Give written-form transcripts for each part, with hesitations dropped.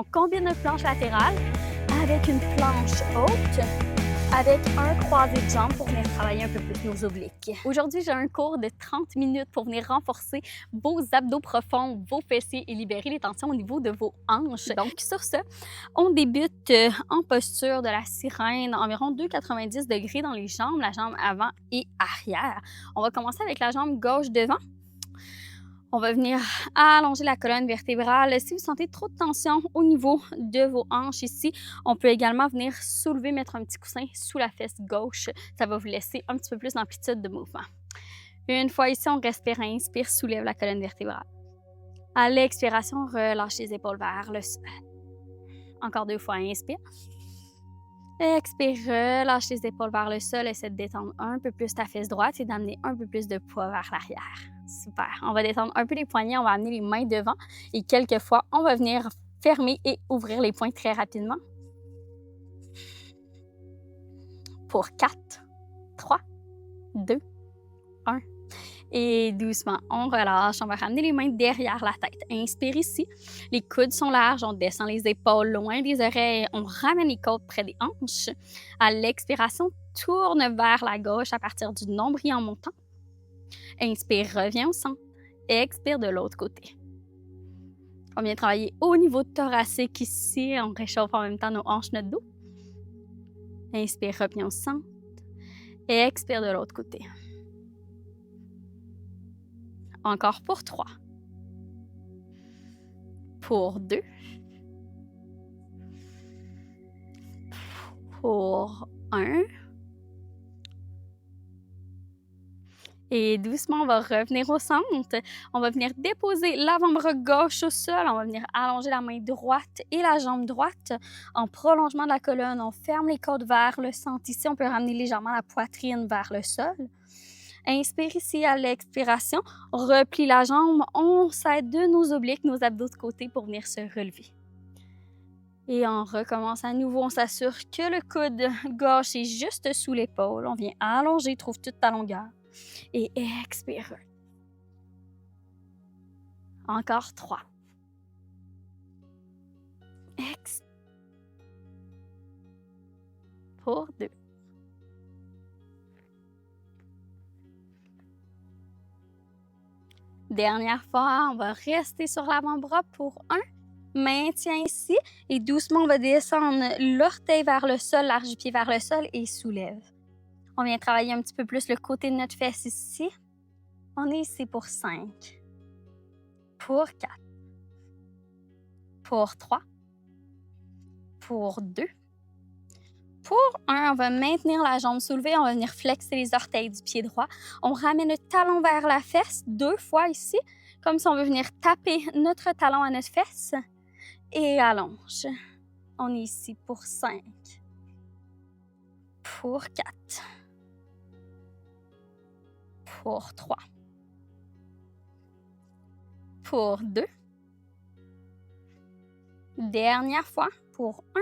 On combine notre planche latérale avec une planche haute, avec un croisé de jambes pour venir travailler un peu plus nos obliques. Aujourd'hui, j'ai un cours de 30 minutes pour venir renforcer vos abdos profonds, vos fessiers et libérer les tensions au niveau de vos hanches. Donc, sur ce, on débute en posture de la sirène, environ 2,90 degrés dans les jambes, la jambe avant et arrière. On va commencer avec la jambe gauche devant. On va venir allonger la colonne vertébrale. Si vous sentez trop de tension au niveau de vos hanches ici, on peut également venir soulever, mettre un petit coussin sous la fesse gauche. Ça va vous laisser un petit peu plus d'amplitude de mouvement. Une fois ici, on respire, inspire, soulève la colonne vertébrale. À l'expiration, relâche les épaules vers le sol. Encore 2 fois, inspire. Expire, relâche les épaules vers le sol. Essaie de détendre un peu plus ta fesse droite et d'amener un peu plus de poids vers l'arrière. Super. On va détendre un peu les poignets, on va amener les mains devant et quelques fois, on va venir fermer et ouvrir les poings très rapidement. Pour 4, 3, 2, 1. Et doucement, on relâche. On va ramener les mains derrière la tête. Inspire ici. Les coudes sont larges. On descend les épaules loin des oreilles. On ramène les côtes près des hanches. À l'expiration, tourne vers la gauche à partir du nombril en montant. Inspire, reviens au centre. Expire de l'autre côté. On vient travailler au niveau thoracique ici. On réchauffe en même temps nos hanches, notre dos. Inspire, reviens au centre. Expire de l'autre côté. Encore pour 3. Pour 2. Pour 1. Et doucement, on va revenir au centre. On va venir déposer l'avant-bras gauche au sol. On va venir allonger la main droite et la jambe droite en prolongement de la colonne. On ferme les côtes vers le centre. Ici, on peut ramener légèrement la poitrine vers le sol. Inspire ici à l'expiration. Replie la jambe. On s'aide de nos obliques, nos abdos de côté pour venir se relever. Et on recommence à nouveau. On s'assure que le coude gauche est juste sous l'épaule. On vient allonger, trouve toute ta longueur. Et expire. Encore 3. Expire. Pour 2. Dernière fois, on va rester sur l'avant-bras pour 1. Maintien ici et doucement, on va descendre l'orteil vers le sol, l'arche du pied vers le sol et soulève. On vient travailler un petit peu plus le côté de notre fesse ici. On est ici pour 5. Pour 4. Pour 3. Pour 2. Pour 1, on va maintenir la jambe soulevée. On va venir flexer les orteils du pied droit. On ramène le talon vers la fesse 2 fois ici, comme si on veut venir taper notre talon à notre fesse. Et allonge. On est ici pour 5. Pour 4. Pour 3. Pour 2. Dernière fois pour 1.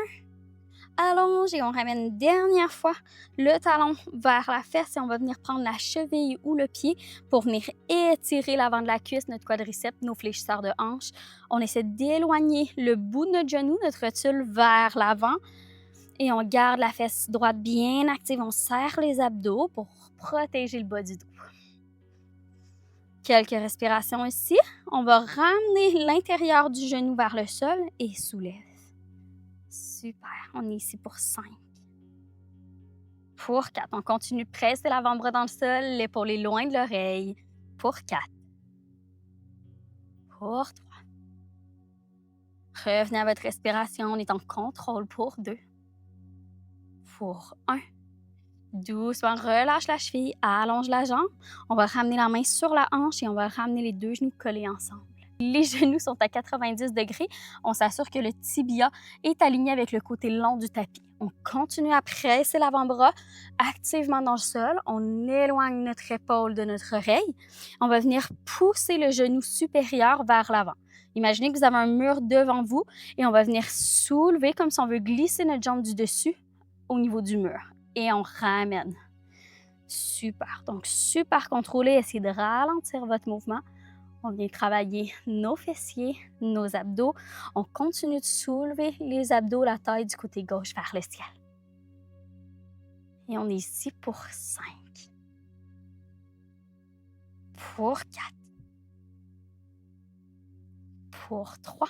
Allonge et on ramène dernière fois le talon vers la fesse et on va venir prendre la cheville ou le pied pour venir étirer l'avant de la cuisse, notre quadriceps, nos fléchisseurs de hanche. On essaie d'éloigner le bout de notre genou, notre rotule vers l'avant et on garde la fesse droite bien active. On serre les abdos pour protéger le bas du dos. Quelques respirations ici. On va ramener l'intérieur du genou vers le sol et soulève. Super. On est ici pour 5. Pour 4. On continue de presser l'avant-bras dans le sol, l'épaule est loin de l'oreille. Pour 4. Pour 3. Revenez à votre respiration. On est en contrôle pour 2. Pour 1. Doucement, relâche la cheville, allonge la jambe. On va ramener la main sur la hanche et on va ramener les 2 genoux collés ensemble. Les genoux sont à 90 degrés. On s'assure que le tibia est aligné avec le côté long du tapis. On continue à presser l'avant-bras activement dans le sol. On éloigne notre épaule de notre oreille. On va venir pousser le genou supérieur vers l'avant. Imaginez que vous avez un mur devant vous et on va venir soulever comme si on veut glisser notre jambe du dessus au niveau du mur. Et on ramène. Super. Donc, super contrôlé. Essayez de ralentir votre mouvement. On vient travailler nos fessiers, nos abdos. On continue de soulever les abdos, la taille du côté gauche vers le ciel. Et on est ici pour 5, pour 4, pour 3,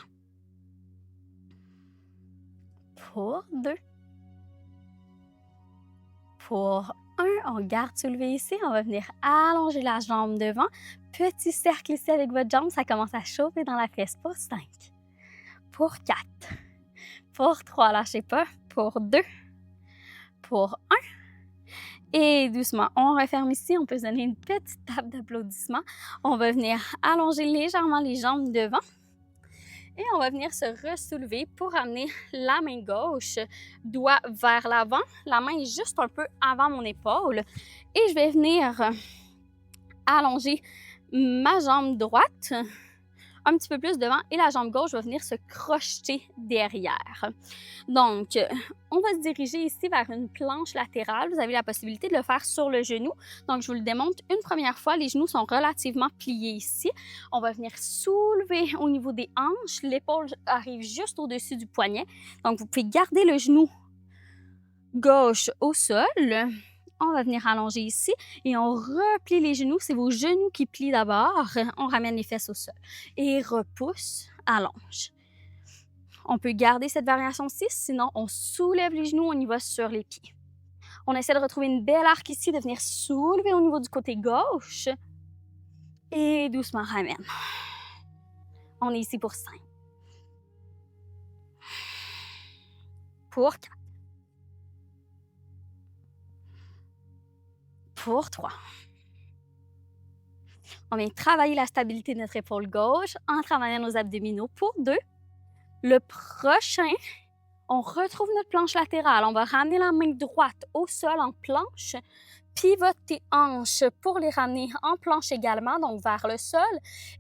pour 2, pour 1. On garde soulevé ici. On va venir allonger la jambe devant. Petit cercle ici avec votre jambe. Ça commence à chauffer dans la fesse. Pour 5, pour 4, pour 3, lâchez pas, pour 2, pour 1. Et doucement, on referme ici. On peut se donner une petite tape d'applaudissement. On va venir allonger légèrement les jambes devant. Et on va venir se ressoulever pour amener la main gauche, doigt vers l'avant. La main est juste un peu avant mon épaule. Et je vais venir allonger ma jambe droite un petit peu plus devant et la jambe gauche va venir se crocheter derrière. Donc, on va se diriger ici vers une planche latérale. Vous avez la possibilité de le faire sur le genou. Donc, je vous le démontre une première fois. Les genoux sont relativement pliés ici. On va venir soulever au niveau des hanches. L'épaule arrive juste au-dessus du poignet. Donc, vous pouvez garder le genou gauche au sol. On va venir allonger ici et on replie les genoux. C'est vos genoux qui plient d'abord. On ramène les fesses au sol et repousse, allonge. On peut garder cette variation 6, sinon on soulève les genoux, on y va sur les pieds. On essaie de retrouver une belle arc ici, de venir soulever au niveau du côté gauche et doucement ramène. On est ici pour 5, pour 4, pour 3. On vient travailler la stabilité de notre épaule gauche en travaillant nos abdominaux. Pour 2. Le prochain, on retrouve notre planche latérale. On va ramener la main droite au sol en planche, pivote tes hanches pour les ramener en planche également, donc vers le sol.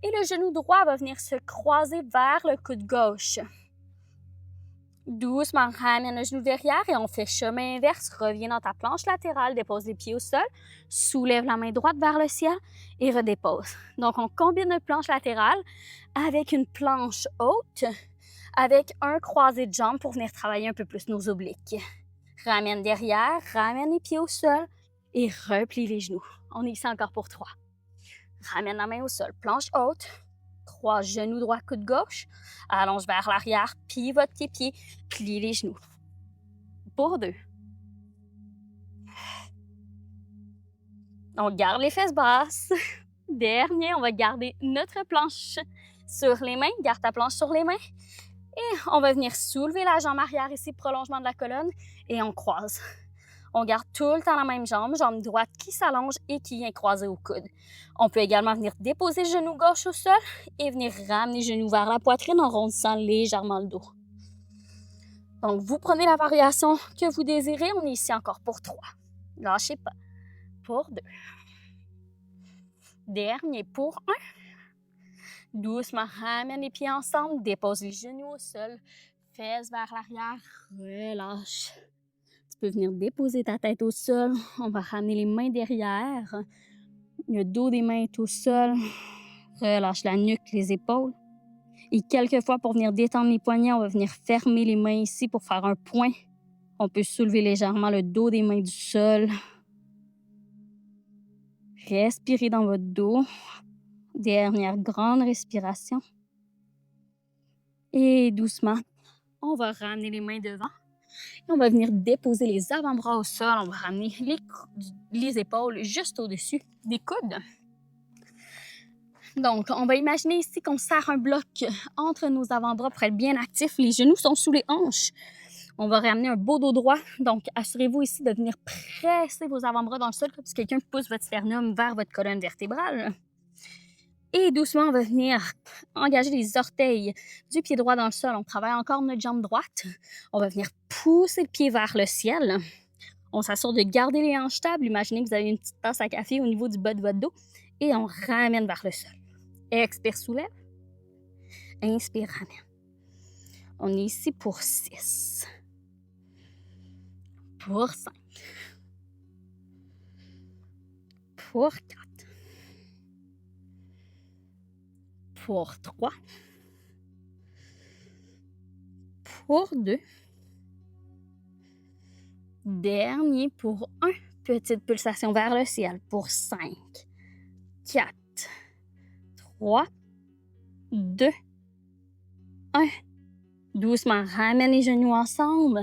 Et le genou droit va venir se croiser vers le coude gauche. Doucement, ramène le genou derrière et on fait chemin inverse. Reviens dans ta planche latérale, dépose les pieds au sol, soulève la main droite vers le ciel et redépose. Donc, on combine notre planche latérale avec une planche haute, avec un croisé de jambes pour venir travailler un peu plus nos obliques. Ramène derrière, ramène les pieds au sol et replie les genoux. On est ici encore pour 3. Ramène la main au sol, planche haute. 3, genoux droit, coude gauche. Allonge vers l'arrière, pivote tes pieds, plie les genoux. Pour 2. On garde les fesses basses. Dernier, on va garder notre planche sur les mains. Garde ta planche sur les mains. Et on va venir soulever la jambe arrière ici, prolongement de la colonne, et on croise. On garde tout le temps la même jambe, jambe droite qui s'allonge et qui vient croiser au coude. On peut également venir déposer le genou gauche au sol et venir ramener le genou vers la poitrine en rondissant légèrement le dos. Donc, vous prenez la variation que vous désirez. On est ici encore pour 3. Lâchez pas. Pour 2. Dernier pour 1. Doucement, ramène les pieds ensemble, dépose les genoux au sol, fesses vers l'arrière, relâche. Tu peux venir déposer ta tête au sol. On va ramener les mains derrière. Le dos des mains est au sol. Relâche la nuque, les épaules. Et quelquefois, pour venir détendre les poignets, on va venir fermer les mains ici pour faire un point. On peut soulever légèrement le dos des mains du sol. Respirez dans votre dos. Dernière grande respiration. Et doucement, on va ramener les mains devant. Et on va venir déposer les avant-bras au sol. On va ramener les épaules juste au-dessus des coudes. Donc, on va imaginer ici qu'on serre un bloc entre nos avant-bras pour être bien actifs. Les genoux sont sous les hanches. On va ramener un beau dos droit. Donc, assurez-vous ici de venir presser vos avant-bras dans le sol comme si quelqu'un pousse votre sternum vers votre colonne vertébrale. Et doucement, on va venir engager les orteils du pied droit dans le sol. On travaille encore notre jambe droite. On va venir pousser le pied vers le ciel. On s'assure de garder les hanches stables. Imaginez que vous avez une petite tasse à café au niveau du bas de votre dos. Et on ramène vers le sol. Expire, soulève. Inspire, ramène. On est ici pour 6. Pour 5. Pour 4. pour 3, pour 2, dernier pour 1, petite pulsation vers le ciel pour 5, 4, 3, 2, 1. Doucement, ramène les genoux ensemble.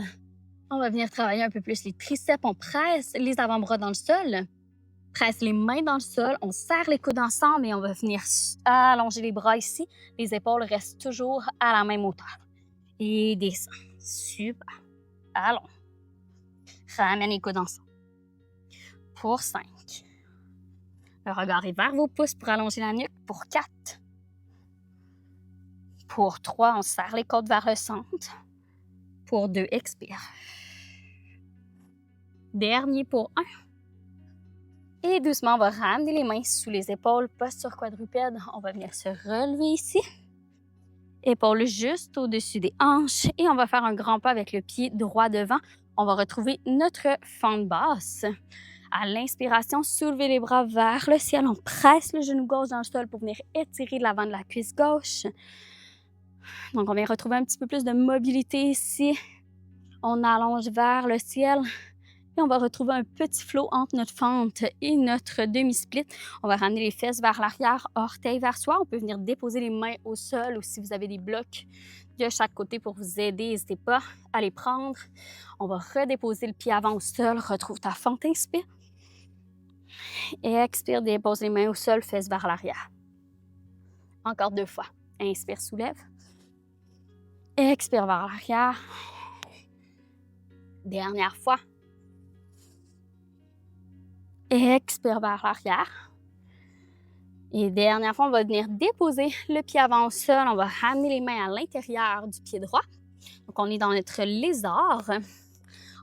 On va venir travailler un peu plus les triceps. On presse les avant-bras dans le sol. Presse les mains dans le sol. On serre les coudes ensemble et on va venir allonger les bras ici. Les épaules restent toujours à la même hauteur. Et descend. Super. Allons. Ramène les coudes ensemble. Pour 5. Le regard est vers vos pouces pour allonger la nuque. Pour 4. Pour 3, on serre les côtes vers le centre. Pour 2, expire. Dernier pour 1. Et doucement, on va ramener les mains sous les épaules, posture quadrupède. On va venir se relever ici. Épaules juste au-dessus des hanches. Et on va faire un grand pas avec le pied droit devant. On va retrouver notre fente basse. À l'inspiration, soulevez les bras vers le ciel. On presse le genou gauche dans le sol pour venir étirer l'avant de la cuisse gauche. Donc, on vient retrouver un petit peu plus de mobilité ici. On allonge vers le ciel. Et on va retrouver un petit flot entre notre fente et notre demi-split. On va ramener les fesses vers l'arrière, orteils vers soi. On peut venir déposer les mains au sol ou si vous avez des blocs de chaque côté pour vous aider, n'hésitez pas à les prendre. On va redéposer le pied avant au sol. Retrouve ta fente, inspire. Et expire, dépose les mains au sol, fesses vers l'arrière. Encore 2 fois. Inspire, soulève. Expire vers l'arrière. Dernière fois. Expire vers l'arrière. Et dernière fois, on va venir déposer le pied avant au sol. On va ramener les mains à l'intérieur du pied droit. Donc, on est dans notre lézard.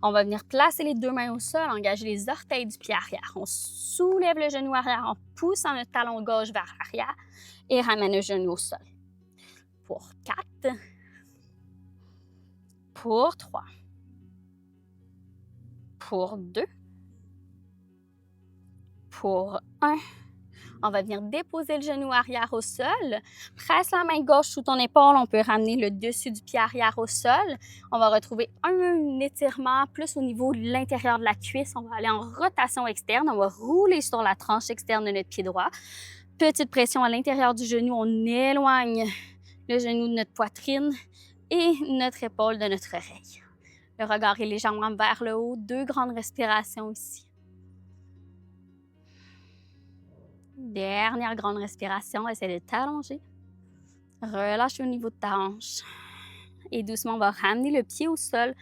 On va venir placer les 2 mains au sol, engager les orteils du pied arrière. On soulève le genou arrière en poussant notre talon gauche vers l'arrière et ramène le genou au sol. Pour 4. Pour 3. Pour 2. Pour 1. On va venir déposer le genou arrière au sol. Presse la main gauche sous ton épaule. On peut ramener le dessus du pied arrière au sol. On va retrouver un étirement plus au niveau de l'intérieur de la cuisse. On va aller en rotation externe. On va rouler sur la tranche externe de notre pied droit. Petite pression à l'intérieur du genou. On éloigne le genou de notre poitrine et notre épaule de notre oreille. Le regard est légèrement vers le haut. 2 grandes respirations ici. Dernière grande respiration, essaie de t'allonger. Relâche au niveau de ta hanche. Et doucement, on va ramener le pied au sol.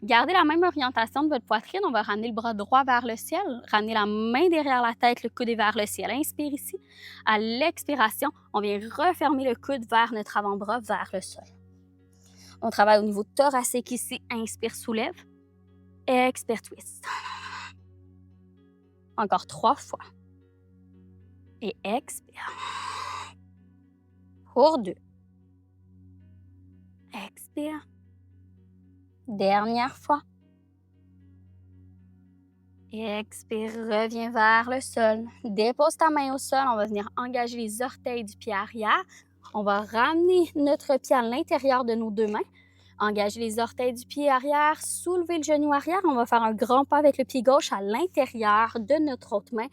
Gardez la même orientation de votre poitrine. On va ramener le bras droit vers le ciel. Ramener la main derrière la tête, le coude est vers le ciel. Inspire ici. À l'expiration, on vient refermer le coude vers notre avant-bras, vers le sol. On travaille au niveau thoracique ici. Inspire, soulève. Expire, twist. Encore 3 fois. Et expire. Pour 2. Expire. Dernière fois. Expire, reviens vers le sol. Dépose ta main au sol. On va venir engager les orteils du pied arrière. On va ramener notre pied à l'intérieur de nos 2 mains. Engager les orteils du pied arrière. Soulever le genou arrière. On va faire un grand pas avec le pied gauche à l'intérieur de notre autre main.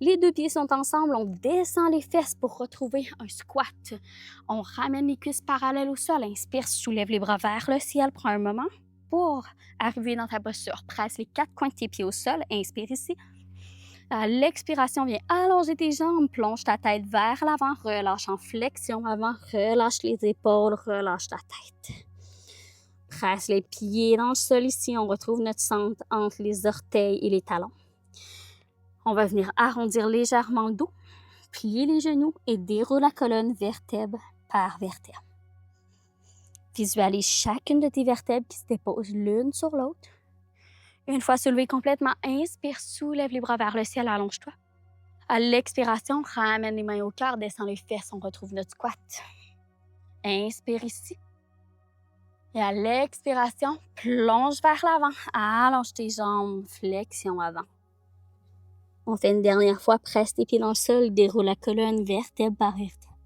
Les 2 pieds sont ensemble, on descend les fesses pour retrouver un squat. On ramène les cuisses parallèles au sol. Inspire, soulève les bras vers le ciel. Prends un moment pour arriver dans ta posture. Presse les 4 coins de tes pieds au sol. Inspire ici. À l'expiration, viens allonger tes jambes. Plonge ta tête vers l'avant. Relâche en flexion avant. Relâche les épaules. Relâche ta tête. Presse les pieds dans le sol ici. On retrouve notre centre entre les orteils et les talons. On va venir arrondir légèrement le dos, plier les genoux et déroule la colonne vertèbre par vertèbre. Visualise chacune de tes vertèbres qui se déposent l'une sur l'autre. Une fois soulevé complètement, inspire, soulève les bras vers le ciel, allonge-toi. À l'expiration, ramène les mains au cœur, descend les fesses, on retrouve notre squat. Inspire ici. Et à l'expiration, plonge vers l'avant, allonge tes jambes, flexion avant. On fait une dernière fois, presse tes pieds dans le sol, déroule la colonne vertèbre par vertèbre.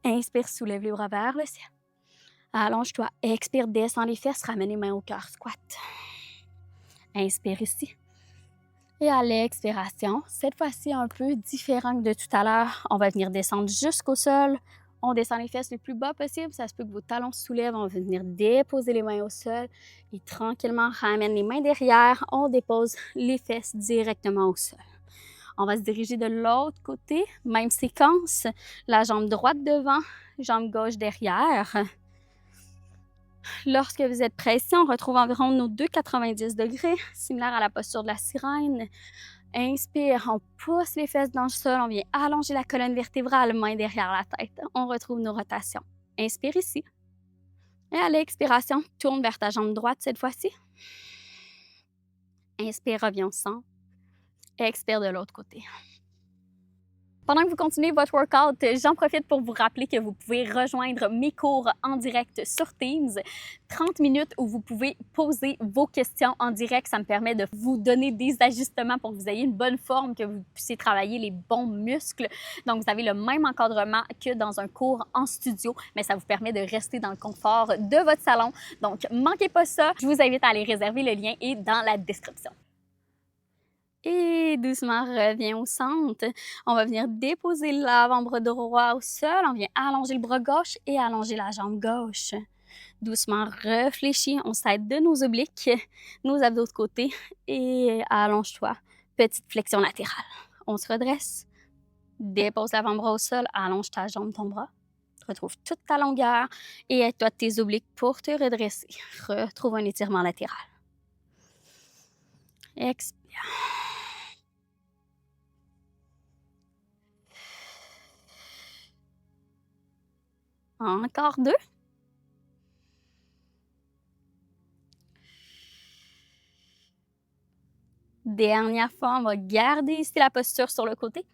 Inspire, soulève les bras vers le ciel. Allonge-toi. Expire, descends les fesses, ramène les mains au cœur, squat. Inspire ici. Et à l'expiration, cette fois-ci un peu différent que de tout à l'heure, on va venir descendre jusqu'au sol. On descend les fesses le plus bas possible. Ça se peut que vos talons se soulèvent. On va venir déposer les mains au sol et tranquillement ramène les mains derrière. On dépose les fesses directement au sol. On va se diriger de l'autre côté. Même séquence. La jambe droite devant, jambe gauche derrière. Lorsque vous êtes prêts ici, on retrouve environ nos 2,90 degrés, similaire à la posture de la sirène. Inspire, on pousse les fesses dans le sol, on vient allonger la colonne vertébrale, main derrière la tête. On retrouve nos rotations. Inspire ici. Et à l'expiration, tourne vers ta jambe droite cette fois-ci. Inspire, reviens au centre. Expire de l'autre côté. Pendant que vous continuez votre workout, j'en profite pour vous rappeler que vous pouvez rejoindre mes cours en direct sur Teams. 30 minutes où vous pouvez poser vos questions en direct. Ça me permet de vous donner des ajustements pour que vous ayez une bonne forme, que vous puissiez travailler les bons muscles. Donc, vous avez le même encadrement que dans un cours en studio, mais ça vous permet de rester dans le confort de votre salon. Donc, manquez pas ça. Je vous invite à aller réserver. Le lien est dans la description. Et doucement, reviens au centre. On va venir déposer l'avant-bras droit au sol. On vient allonger le bras gauche et allonger la jambe gauche. Doucement, réfléchis. On s'aide de nos obliques, nos abdos de côté et allonge-toi. Petite flexion latérale. On se redresse. Dépose l'avant-bras au sol. Allonge ta jambe, ton bras. Retrouve toute ta longueur et aide-toi de tes obliques pour te redresser. Retrouve un étirement latéral. Expire. Encore 2. Dernière fois, on va garder ici la posture sur le côté.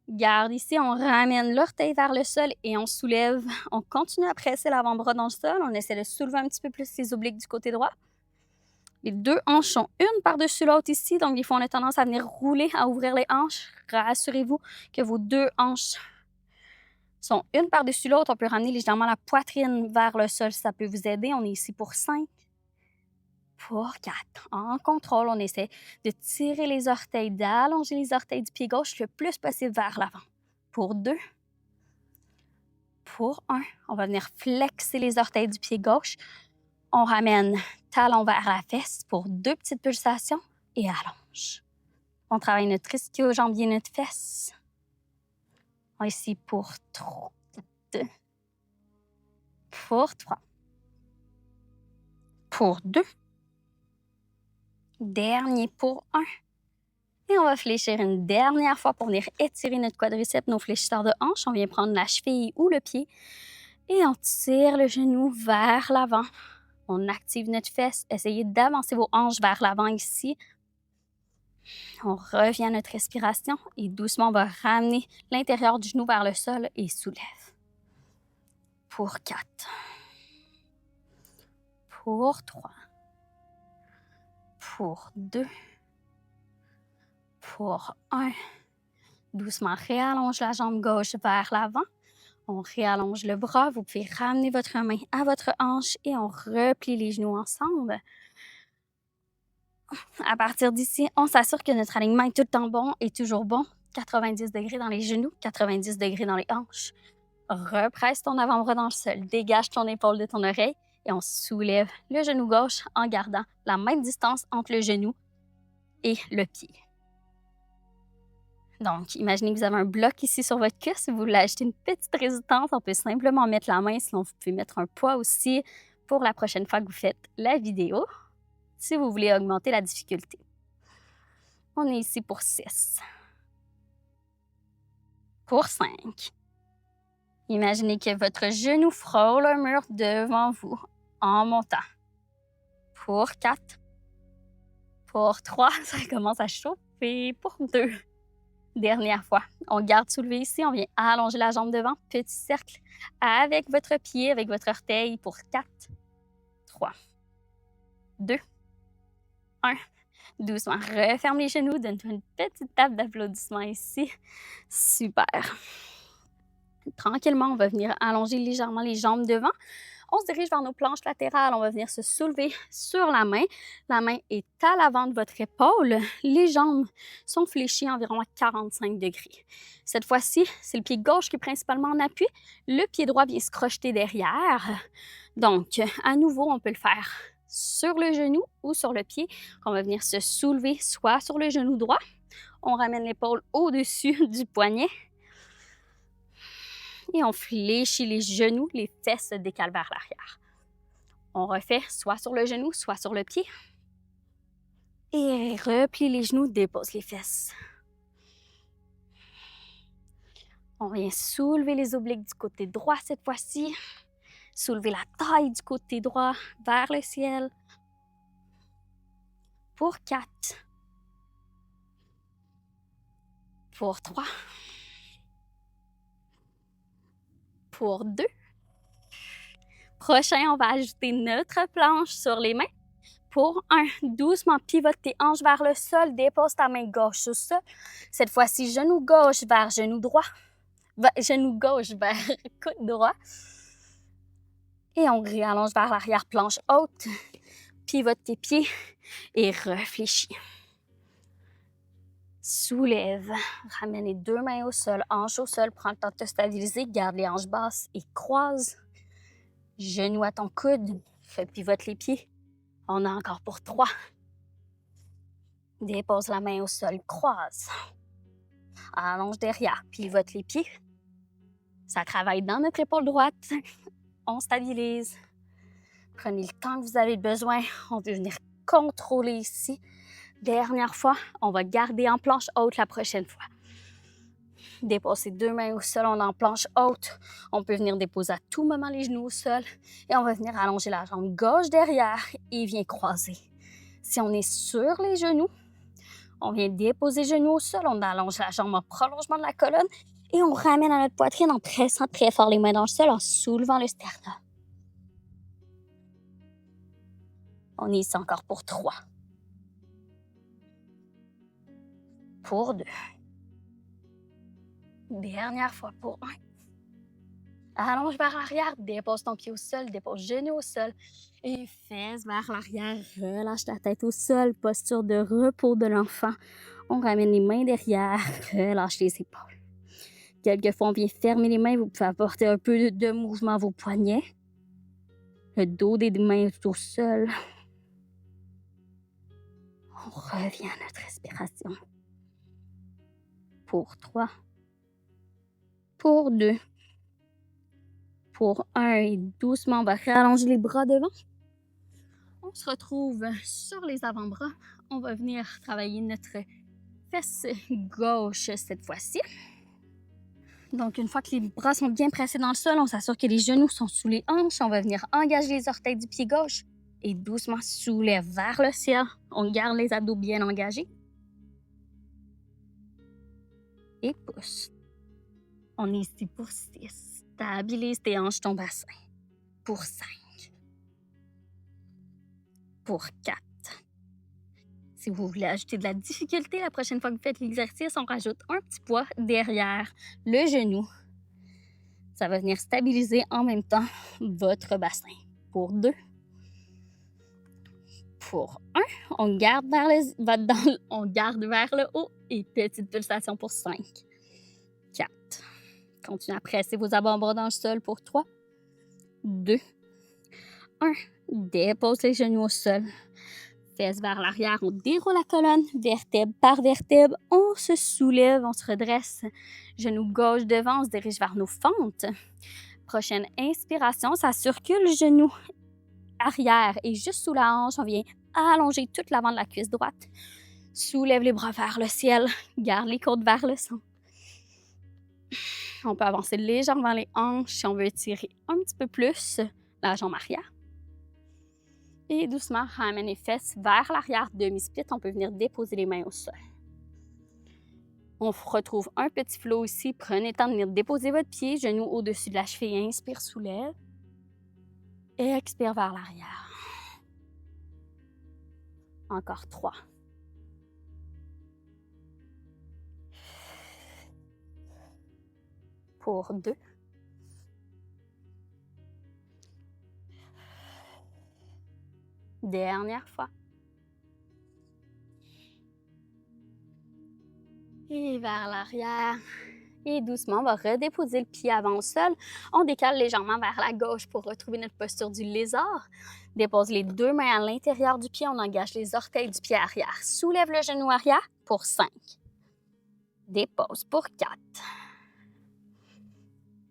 Garde ici, on ramène l'orteil vers le sol et on soulève. On continue à presser l'avant-bras dans le sol. On essaie de soulever un petit peu plus les obliques du côté droit. Les deux hanches sont une par-dessus l'autre ici. Donc, des fois, on a tendance à venir rouler, à ouvrir les hanches. Rassurez-vous que vos deux hanches sont une par-dessus l'autre. On peut ramener légèrement la poitrine vers le sol si ça peut vous aider. On est ici pour 5. Pour 4. En contrôle, on essaie de tirer les orteils, d'allonger les orteils du pied gauche le plus possible vers l'avant. Pour 2. Pour 1. On va venir flexer les orteils du pied gauche. On ramène talon vers la fesse pour 2 petites pulsations et allonge. On travaille notre ischio-jambier, notre fesse. Ici pour 3. 2. Pour 3. Pour 2. Dernier pour 1. Et on va fléchir une dernière fois pour venir étirer notre quadriceps, nos fléchisseurs de hanche. On vient prendre la cheville ou le pied et on tire le genou vers l'avant. On active notre fesse. Essayez d'avancer vos hanches vers l'avant ici. On revient à notre respiration et doucement, on va ramener l'intérieur du genou vers le sol et soulève. Pour 4. Pour 3. Pour 2. Pour 1. Doucement, réallonge la jambe gauche vers l'avant. On réallonge le bras. Vous pouvez ramener votre main à votre hanche et on replie les genoux ensemble. À partir d'ici, on s'assure que notre alignement est tout le temps bon et toujours bon. 90 degrés dans les genoux, 90 degrés dans les hanches. Represse ton avant-bras dans le sol. Dégage ton épaule de ton oreille et on soulève le genou gauche en gardant la même distance entre le genou et le pied. Donc, imaginez que vous avez un bloc ici sur votre cuisse. Si vous voulez ajouter une petite résistance, on peut simplement mettre la main. Sinon, vous pouvez mettre un poids aussi pour la prochaine fois que vous faites la vidéo, si vous voulez augmenter la difficulté. On est ici pour 6. Pour 5. Imaginez que votre genou frôle un mur devant vous en montant. Pour 4. Pour 3, ça commence à chauffer. Pour 2. Dernière fois. On garde soulevé ici. On vient allonger la jambe devant. Petit cercle avec votre pied, avec votre orteil. Pour 4. 3. 2. 1. Doucement, referme les genoux. Donne-toi une petite tape d'applaudissement ici. Super. Tranquillement, on va venir allonger légèrement les jambes devant. On se dirige vers nos planches latérales. On va venir se soulever sur la main. La main est à l'avant de votre épaule. Les jambes sont fléchies environ à 45 degrés. Cette fois-ci, c'est le pied gauche qui est principalement en appui. Le pied droit vient se crocheter derrière. Donc, à nouveau, on peut le faire sur le genou ou sur le pied. On va venir se soulever soit sur le genou droit. On ramène l'épaule au-dessus du poignet. Et on fléchit les genoux, les fesses se décalent vers l'arrière. On refait soit sur le genou, soit sur le pied. Et replie les genoux, dépose les fesses. On vient soulever les obliques du côté droit cette fois-ci. Soulever la taille du côté droit vers le ciel. Pour 4. Pour 3. Pour 2. Prochain, on va ajouter notre planche sur les mains. Pour 1, doucement pivote tes hanches vers le sol, dépose ta main gauche au sol. Cette fois-ci, genou gauche vers genou droit. Genou gauche vers coude droit. Et on réallonge vers l'arrière, planche haute. Pivote tes pieds et réfléchis. Soulève. Ramène les 2 mains au sol, hanches au sol. Prends le temps de te stabiliser. Garde les hanches basses et croise. Genou à ton coude. Pivote les pieds. On a encore pour 3. Dépose la main au sol, croise. Allonge derrière, pivote les pieds. Ça travaille dans notre épaule droite. On stabilise. Prenez le temps que vous avez besoin. On veut venir contrôler ici. Dernière fois, on va garder en planche haute la prochaine fois. Déposer 2 mains au sol, on est en planche haute. On peut venir déposer à tout moment les genoux au sol. Et on va venir allonger la jambe gauche derrière et vient croiser. Si on est sur les genoux, on vient déposer les genoux au sol. On allonge la jambe en prolongement de la colonne. Et on ramène à notre poitrine en pressant très fort les mains dans le sol, en soulevant le sternum. On est ici encore pour 3. Pour 2. Dernière fois pour 1. Allonge vers l'arrière, dépose ton pied au sol, dépose genou au sol et fesses vers l'arrière. Relâche la tête au sol, posture de repos de l'enfant. On ramène les mains derrière, relâche les épaules. Quelquefois, on vient fermer les mains. Vous pouvez apporter un peu de mouvement à vos poignets. Le dos des mains est au sol. On revient à notre respiration. Pour 3. Pour 2. Pour 1 et doucement, on va rallonger les bras devant. On se retrouve sur les avant-bras. On va venir travailler notre fesse gauche cette fois-ci. Donc, une fois que les bras sont bien pressés dans le sol, on s'assure que les genoux sont sous les hanches. On va venir engager les orteils du pied gauche et doucement soulève vers le ciel. On garde les abdos bien engagés. Et pousse. On est ici pour 6. Stabilise tes hanches, ton bassin. Pour 5. Pour 4. Si vous voulez ajouter de la difficulté la prochaine fois que vous faites l'exercice, on rajoute un petit poids derrière le genou. Ça va venir stabiliser en même temps votre bassin. Pour 2. Pour 1, on garde vers le haut et petite pulsation pour 5. 4. Continuez à presser vos avant-bras dans le sol pour 3. 2. 1. Dépose les genoux au sol. Fesses vers l'arrière, on déroule la colonne, vertèbre par vertèbre, on se soulève, on se redresse. Genou gauche devant, on se dirige vers nos fentes. Prochaine inspiration, ça circule le genou arrière et juste sous la hanche, on vient allonger toute l'avant de la cuisse droite. Soulève les bras vers le ciel, garde les côtes vers le centre. On peut avancer légèrement les hanches si on veut étirer un petit peu plus la jambe arrière. Et doucement, ramène les fesses vers l'arrière, demi-split. On peut venir déposer les mains au sol. On retrouve un petit flow ici. Prenez le temps de venir déposer votre pied, genou au-dessus de la cheville. Inspire, soulève. Et expire vers l'arrière. Encore 3. Pour 2. Dernière fois. Et vers l'arrière. Et doucement, on va redéposer le pied avant au sol. On décale légèrement vers la gauche pour retrouver notre posture du lézard. Dépose les deux mains à l'intérieur du pied. On engage les orteils du pied arrière. Soulève le genou arrière pour 5. Dépose pour 4.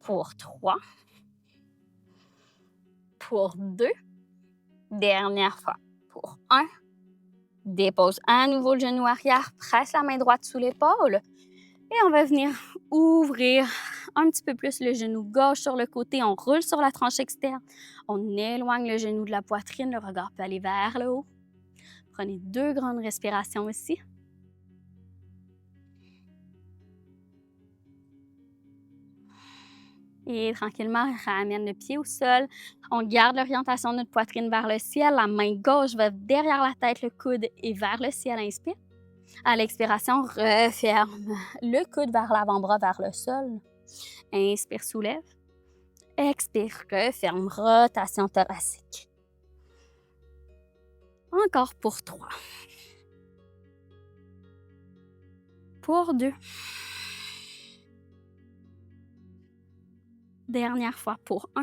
Pour 3. Pour 2. Dernière fois. Pour 1. Dépose à nouveau le genou arrière. Presse la main droite sous l'épaule. Et on va venir ouvrir un petit peu plus le genou gauche sur le côté. On roule sur la tranche externe. On éloigne le genou de la poitrine. Le regard peut aller vers le haut. Prenez 2 grandes respirations ici. Et tranquillement, ramène le pied au sol. On garde l'orientation de notre poitrine vers le ciel. La main gauche va derrière la tête, le coude est vers le ciel. Inspire. À l'expiration, referme le coude vers l'avant-bras, vers le sol. Inspire, soulève. Expire, referme, rotation thoracique. Encore pour 3. Pour 2. Dernière fois pour 1.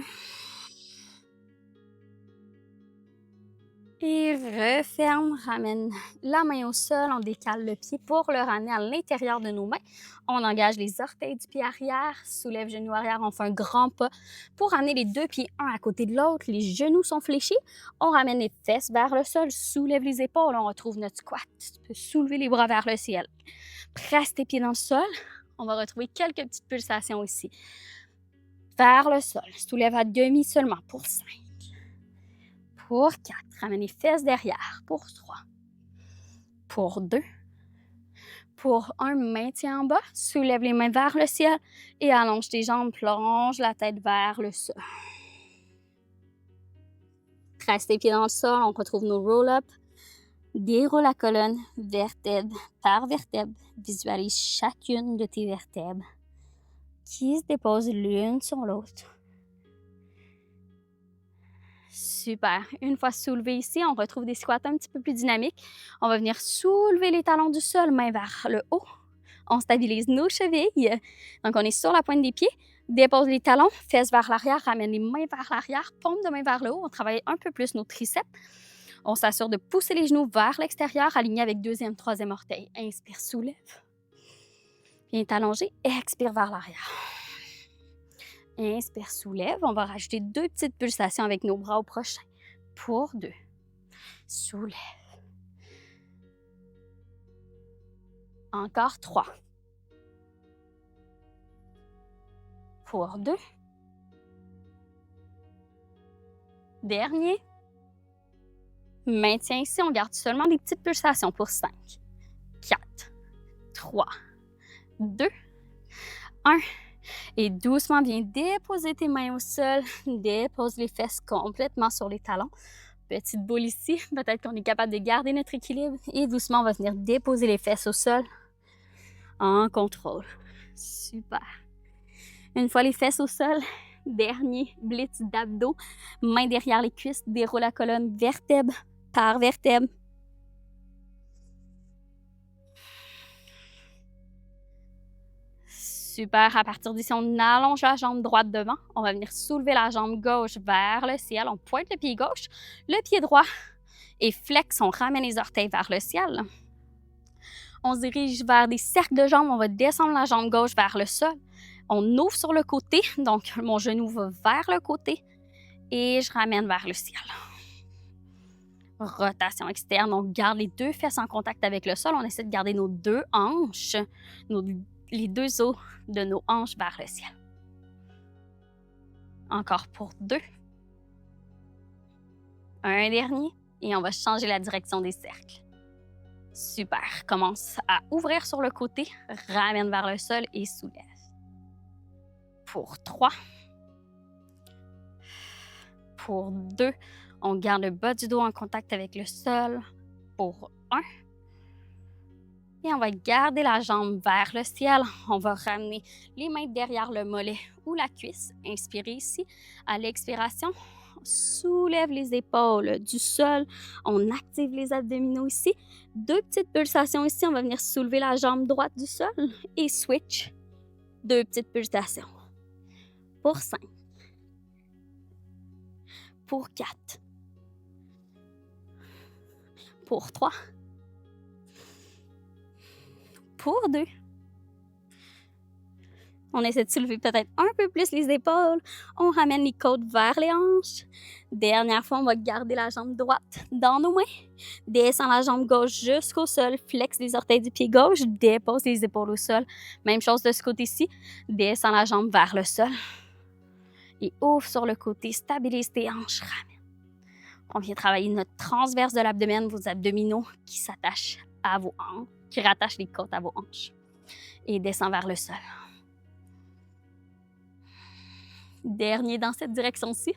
Et referme, ramène la main au sol, on décale le pied pour le ramener à l'intérieur de nos mains. On engage les orteils du pied arrière, soulève genou arrière, on fait un grand pas pour ramener les 2 pieds un à côté de l'autre. Les genoux sont fléchis, on ramène les fesses vers le sol, soulève les épaules, on retrouve notre squat. Tu peux soulever les bras vers le ciel. Presse tes pieds dans le sol, on va retrouver quelques petites pulsations ici. Vers le sol, soulève à demi seulement pour 5. Pour 4, ramène les fesses derrière. Pour 3. Pour 2. Pour 1, maintien en bas. Soulève les mains vers le ciel et allonge tes jambes, plonge la tête vers le sol. Presse tes pieds dans le sol, on retrouve nos roll-up. Déroule la colonne, vertèbre par vertèbre. Visualise chacune de tes vertèbres qui se déposent l'une sur l'autre. Super. Une fois soulevé ici, on retrouve des squats un petit peu plus dynamiques. On va venir soulever les talons du sol, main vers le haut. On stabilise nos chevilles. Donc, on est sur la pointe des pieds. Dépose les talons, fesses vers l'arrière, ramène les mains vers l'arrière, paume de main vers le haut. On travaille un peu plus nos triceps. On s'assure de pousser les genoux vers l'extérieur, alignés avec 2e, 3e orteil. Inspire, soulève. Viens t'allonger, expire vers l'arrière. Inspire, soulève. On va rajouter 2 petites pulsations avec nos bras au prochain. Pour 2. Soulève. Encore 3. Pour 2. Dernier. Maintiens ici, on garde seulement des petites pulsations pour 5. 4. 3. 2. 1. Et doucement, viens déposer tes mains au sol. Dépose les fesses complètement sur les talons. Petite boule ici. Peut-être qu'on est capable de garder notre équilibre. Et doucement, on va venir déposer les fesses au sol en contrôle. Super. Une fois les fesses au sol, dernier blitz d'abdos. Main derrière les cuisses. Déroule la colonne vertèbre par vertèbre. Super. À partir d'ici, on allonge la jambe droite devant. On va venir soulever la jambe gauche vers le ciel. On pointe le pied gauche, le pied droit et flex. On ramène les orteils vers le ciel. On se dirige vers des cercles de jambes. On va descendre la jambe gauche vers le sol. On ouvre sur le côté. Donc, mon genou va vers le côté et je ramène vers le ciel. Rotation externe. On garde les 2 fesses en contact avec le sol. On essaie de garder nos 2 hanches, les 2 os de nos hanches vers le ciel. Encore pour 2. Un dernier. Et on va changer la direction des cercles. Super. Commence à ouvrir sur le côté. Ramène vers le sol et soulève. Pour 3. Pour 2. On garde le bas du dos en contact avec le sol. Pour 1. Et on va garder la jambe vers le ciel. On va ramener les mains derrière le mollet ou la cuisse. Inspirez ici. À l'expiration, on soulève les épaules du sol. On active les abdominaux ici. 2 petites pulsations ici. On va venir soulever la jambe droite du sol et switch. 2 petites pulsations. Pour 5. Pour 4. Pour 3. Pour 2. On essaie de soulever peut-être un peu plus les épaules. On ramène les côtes vers les hanches. Dernière fois, on va garder la jambe droite dans nos mains. Descend la jambe gauche jusqu'au sol. Flexe les orteils du pied gauche. Dépose les épaules au sol. Même chose de ce côté-ci. Descend la jambe vers le sol. Et ouvre sur le côté. Stabilise tes hanches. Ramène. On vient travailler notre transverse de l'abdomen, vos abdominaux qui s'attachent à vos hanches, qui rattachent les côtes à vos hanches. Et descend vers le sol. Dernier dans cette direction-ci.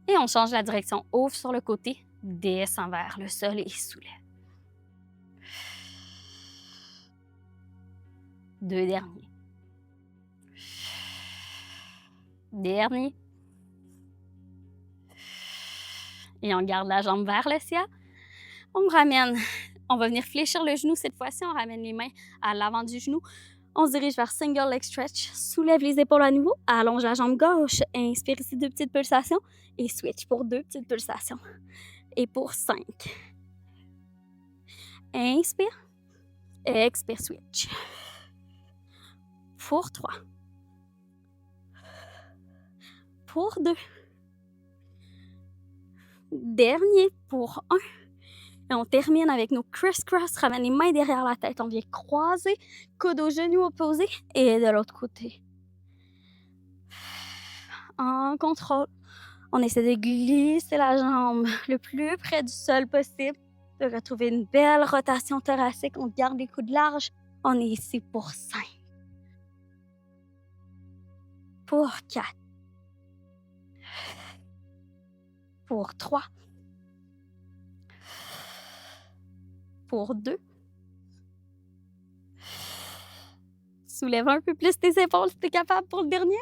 Et on change la direction. Ouvre sur le côté, descend vers le sol et soulève. 2 derniers. Dernier. Et on garde la jambe vers le ciel. On ramène, on va venir fléchir le genou cette fois-ci. On ramène les mains à l'avant du genou. On se dirige vers single leg stretch. Soulève les épaules à nouveau. Allonge la jambe gauche. Inspire ici 2 petites pulsations. Et switch pour 2 petites pulsations. Et pour 5. Inspire. Expire, switch. Pour 3. Pour 2. Dernier pour 1. Et on termine avec nos criss-cross. Ramène les mains derrière la tête. On vient croiser, coude au genou opposé et de l'autre côté. En contrôle. On essaie de glisser la jambe le plus près du sol possible. De retrouver une belle rotation thoracique. On garde les coudes larges. On est ici pour 5. Pour 4. Pour 3. Pour 2. Soulève un peu plus tes épaules si tu es capable pour le dernier.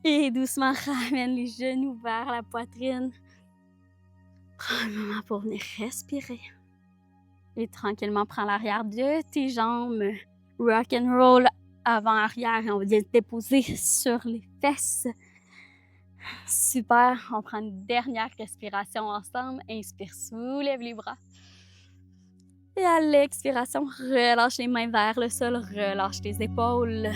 Et doucement, ramène les genoux vers la poitrine. Prends un moment pour venir respirer. Et tranquillement, prends l'arrière de tes jambes. Rock and roll avant-arrière. Et on vient se déposer sur les fesses. Super. On prend une dernière respiration ensemble. Inspire, soulève les bras. Et à l'expiration, relâche les mains vers le sol. Relâche les épaules.